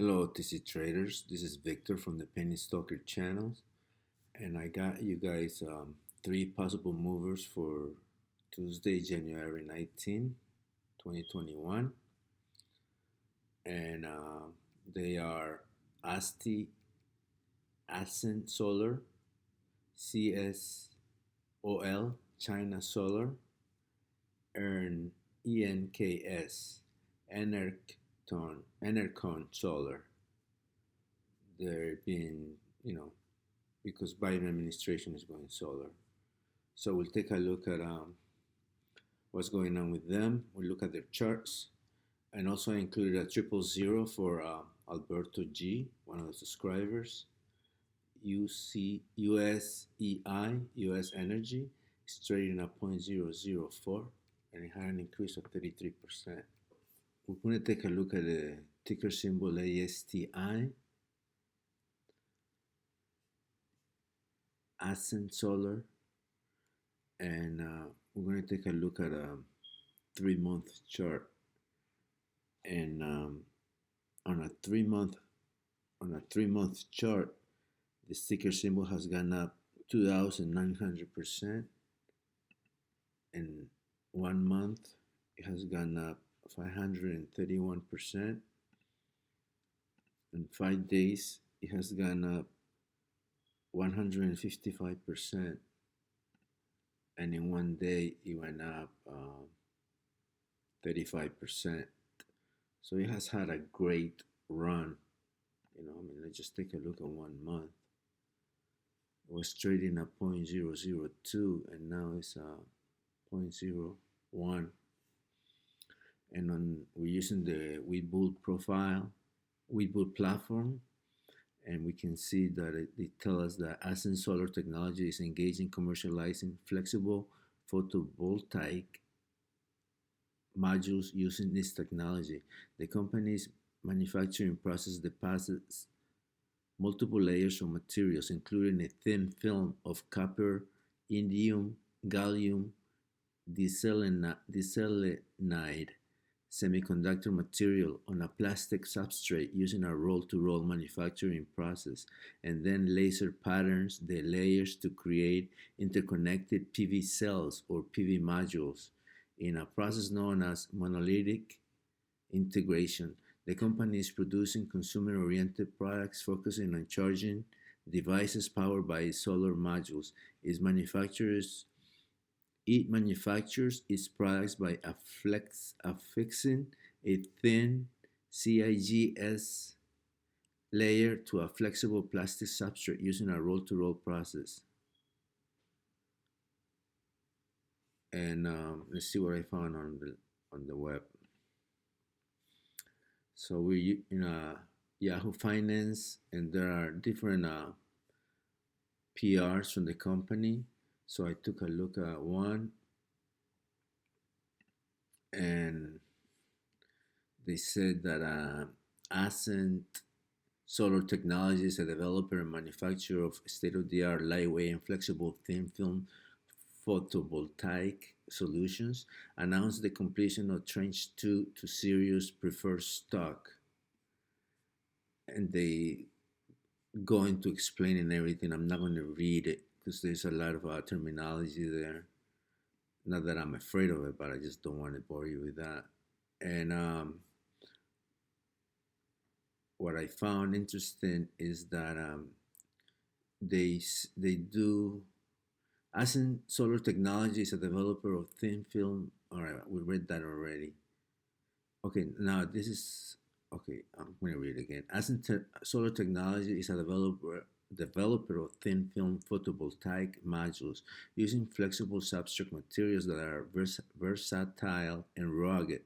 Hello, OTC traders. This is Victor from the Penny Stalker channel, and I got you guys three possible movers for Tuesday, January 19, 2021, and they are ASTI, Ascent Solar, CSOL, China Solar, and ENKS, Enercon Solar. They're being, because Biden administration is going solar. So we'll take a look at what's going on with them. We'll look at their charts, and also I included a 000 for Alberto G, one of the subscribers. USEI, US Energy, is trading at 0.004, and it had an increase of 33%. We're going to take a look at the ticker symbol ASTI, Ascent Solar, and we're going to take a look at a 3-month chart. And on a 3-month chart, the ticker symbol has gone up 2,900%. In 1 month, it has gone up 531%. In 5 days, it has gone up 155%. And in 1 day, it went up 35%. So it has had a great run. Let's just take a look at 1 month. It was trading at 0.002, and now it's 0.01. And we're using the Webull platform, and we can see that it tells us that Ascent Solar Technology is engaged in commercializing flexible photovoltaic modules using this technology. The company's manufacturing process deposits multiple layers of materials, including a thin film of copper, indium, gallium, diselenide semiconductor material on a plastic substrate using a roll-to-roll manufacturing process, and then laser patterns the layers to create interconnected PV cells or PV modules in a process known as monolithic integration. The company is producing consumer-oriented products focusing on charging devices powered by solar modules. It manufactures its products by affixing a thin CIGS layer to a flexible plastic substrate using a roll-to-roll process. And let's see what I found on the web. So we're in Yahoo Finance, and there are different PRs from the company. So I took a look at one, and they said that Ascent Solar Technology is a developer and manufacturer of state-of-the-art lightweight and flexible thin film photovoltaic solutions, announced the completion of Tranche 2 to Sirius Preferred Stock. And they go into explaining everything. I'm not going to read it because there's a lot of terminology there. Not that I'm afraid of it, but I just don't want to bore you with that. And what I found interesting is that they do. Ascent Solar Technology is a developer of thin film. All right, we read that already. Okay, now this is okay. I'm going to read it again. Ascent Solar Technology is a developer of thin film photovoltaic modules using flexible substrate materials that are versatile and rugged.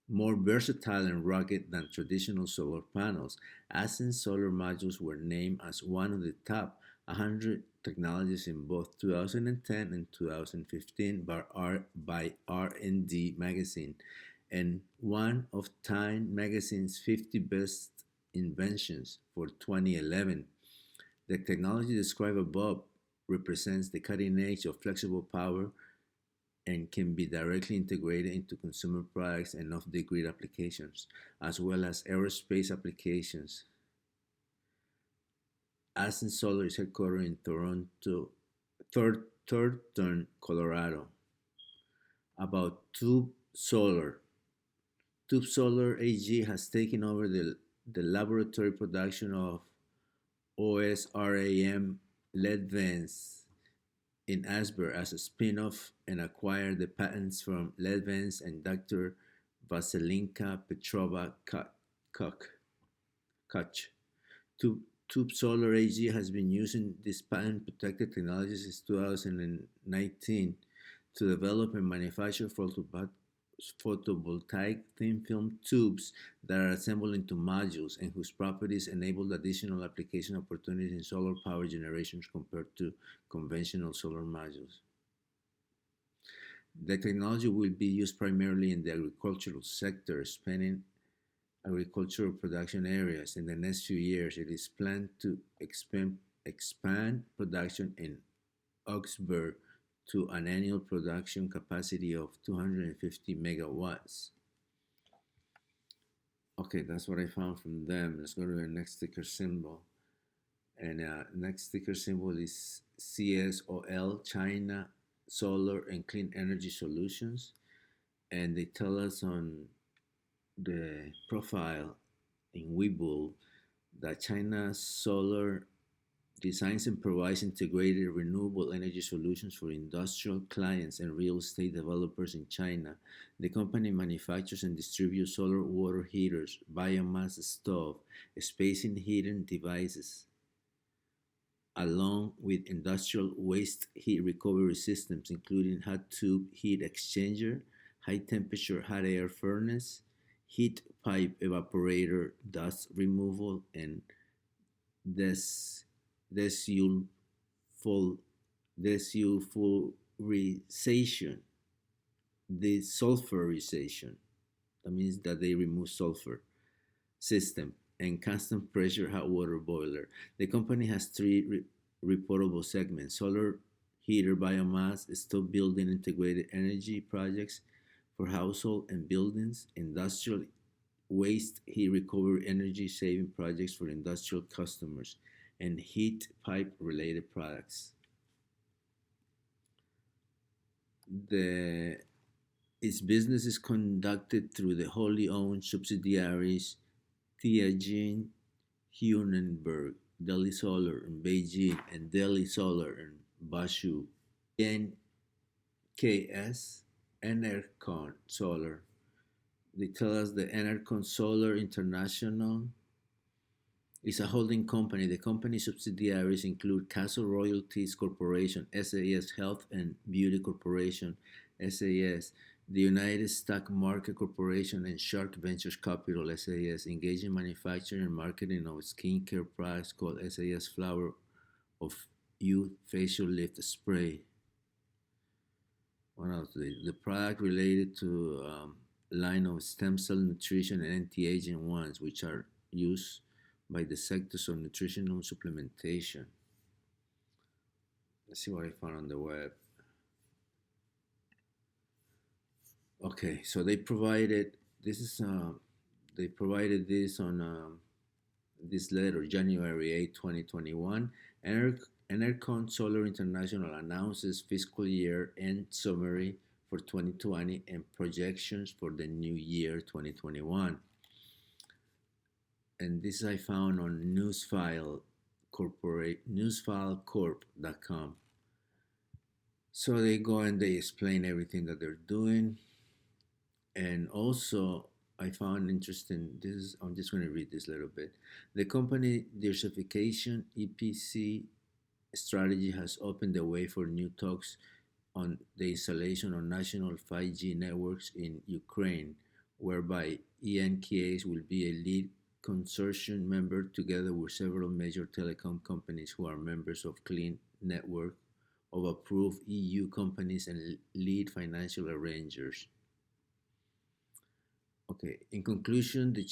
More versatile and rugged than traditional solar panels. Ascent Solar modules were named as one of the top 100 technologies in both 2010 and 2015 by R&D magazine, and one of Time magazine's 50 best inventions for 2011. The technology described above represents the cutting edge of flexible power and can be directly integrated into consumer products and off-the-grid applications, as well as aerospace applications. Ascent Solar is headquartered in Toronto, Thornton, Colorado. About Tube Solar AG has taken over the laboratory production of OSRAM lead vents in Asbury as a spin-off and acquired the patents from lead vents and Dr. Vaselinka Petrova Koch. Tube Solar AG has been using this patent-protected technology since 2019 to develop and manufacture photovoltaic thin film tubes that are assembled into modules and whose properties enable additional application opportunities in solar power generation compared to conventional solar modules. The technology will be used primarily in the agricultural sector, spanning agricultural production areas. In the next few years, it is planned to expand production in Augsburg to an annual production capacity of 250 megawatts. Okay, that's what I found from them. Let's go to the next ticker symbol. And next ticker symbol is CSOL, China Solar and Clean Energy Solutions. And they tell us on the profile in Webull that China Solar designs and provides integrated renewable energy solutions for industrial clients and real estate developers in China. The company manufactures and distributes solar water heaters, biomass stove, space heating devices, along with industrial waste heat recovery systems, including hot tube heat exchanger, high temperature hot air furnace, heat pipe evaporator, dust removal, and desulfurization. Desulfurization. That means that they remove sulfur system and constant pressure hot water boiler. The company has three reportable segments: solar heater, biomass, stove building integrated energy projects for household and buildings, industrial waste heat recovery energy saving projects for industrial customers, and heat pipe related products. Its business is conducted through the wholly owned subsidiaries Tianjin, Hunenberg, Delhi Solar in Beijing, and Delhi Solar in Bashu. NKS, Enercon Solar. They tell us the Enercon Solar International is a holding company. The company subsidiaries include Castle Royalties Corporation, SAS Health and Beauty Corporation, SAS, the United Stock Market Corporation, and Shark Ventures Capital, SAS, engaged in manufacturing and marketing of skincare products called SAS Flower of Youth Facial Lift Spray. What else? The product related to line of stem cell nutrition and anti-aging ones, which are used by the sectors of nutritional supplementation. Let's see what I found on the web. Okay, so they provided this on this letter, January 8, 2021. Enercon Solar International announces fiscal year end summary for 2020 and projections for the new year 2021. And this I found on newsfilecorp.com. So they go and they explain everything that they're doing. And also I found interesting, I'm just going to read this a little bit. The company diversification EPC strategy has opened the way for new talks on the installation of national 5G networks in Ukraine, whereby ENKS will be a lead consortium member together with several major telecom companies who are members of Clean Network of approved EU companies and lead financial arrangers. Okay, in conclusion, the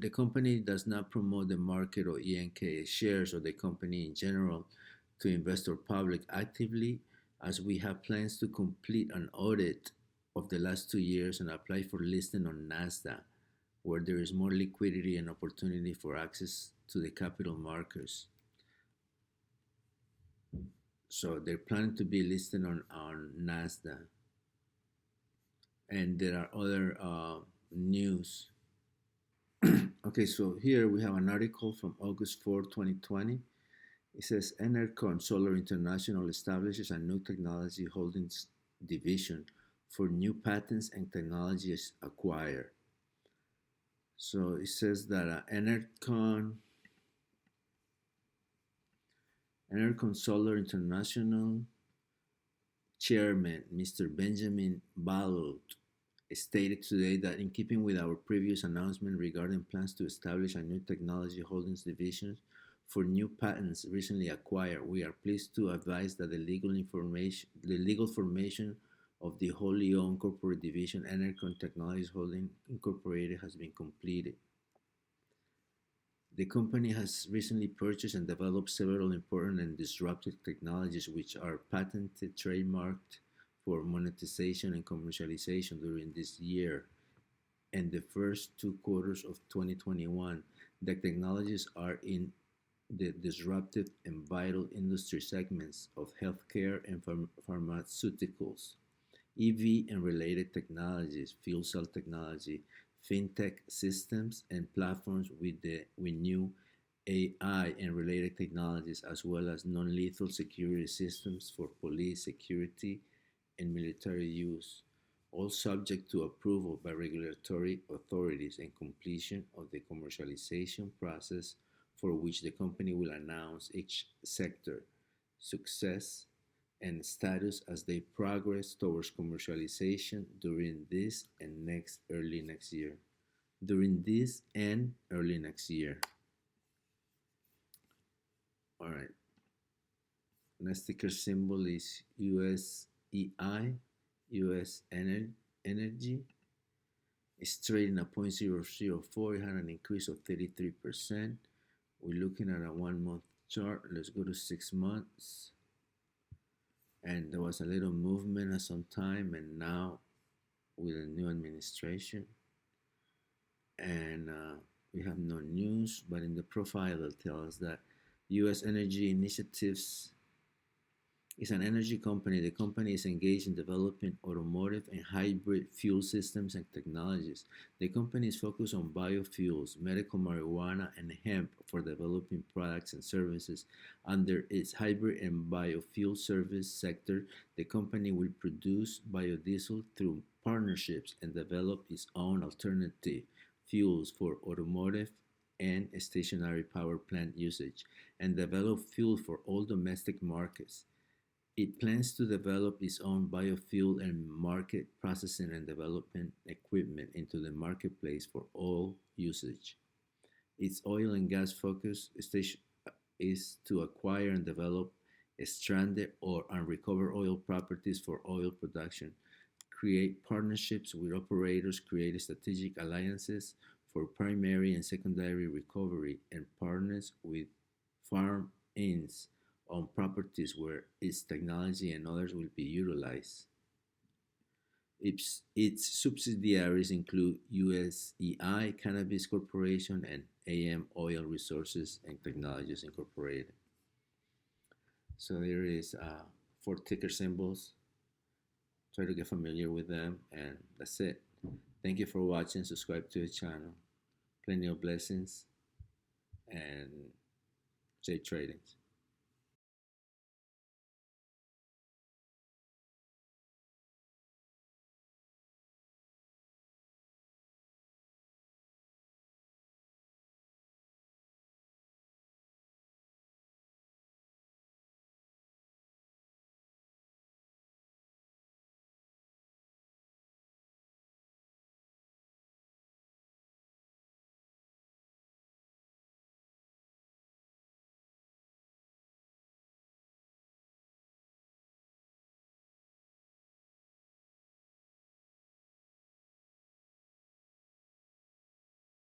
company does not promote the market or ENK shares or the company in general to investor public actively. as we have plans to complete an audit of the last 2 years and apply for listing on NASDAQ, where there is more liquidity and opportunity for access to the capital markets. So they're planning to be listed on NASDAQ. And there are other news. Okay, so here we have an article from August 4, 2020. It says Enercon Solar International establishes a new technology holdings division for new patents and technologies acquired. So it says that Enercon Solar International Chairman Mr. Benjamin Ballot stated today that in keeping with our previous announcement regarding plans to establish a new technology holdings division for new patents recently acquired, we are pleased to advise that the legal formation of the wholly owned corporate division Enercon Technologies Holding Incorporated has been completed. The company has recently purchased and developed several important and disruptive technologies which are patented, trademarked for monetization and commercialization during this year and the first 2 quarters of 2021. The technologies are in the disruptive and vital industry segments of healthcare and pharmaceuticals, EV and related technologies, fuel cell technology, fintech systems and platforms with new AI and related technologies, as well as non-lethal security systems for police, security, and military use, all subject to approval by regulatory authorities and completion of the commercialization process, for which the company will announce each sector success and status as they progress towards commercialization during this and early next year. All right. Next ticker symbol is USEI, US Energy. It's trading at 0.004. It had an increase of 33%. We're looking at a 1-month chart. Let's go to 6 months. And there was a little movement at some time, and now with a new administration, and we have no news, but in the profile it tells us that U.S. Energy Initiatives is an energy company. The company is engaged in developing automotive and hybrid fuel systems and technologies. The company is focused on biofuels, medical marijuana, and hemp for developing products and services. Under its hybrid and biofuel service sector, the company will produce biodiesel through partnerships and develop its own alternative fuels for automotive and stationary power plant usage, and develop fuel for all domestic markets. It plans to develop its own biofuel and market processing and development equipment into the marketplace for all usage. Its oil and gas focus is to acquire and develop stranded or unrecovered oil properties for oil production, create partnerships with operators, create strategic alliances for primary and secondary recovery, and partners with farm-ins on properties where its technology and others will be utilized. Its subsidiaries include USEI Cannabis Corporation and AM Oil Resources and Technologies Incorporated. So there is 4 ticker symbols. Try to get familiar with them, and that's it. Thank you for watching. Subscribe to the channel. Plenty of blessings, and safe tradings.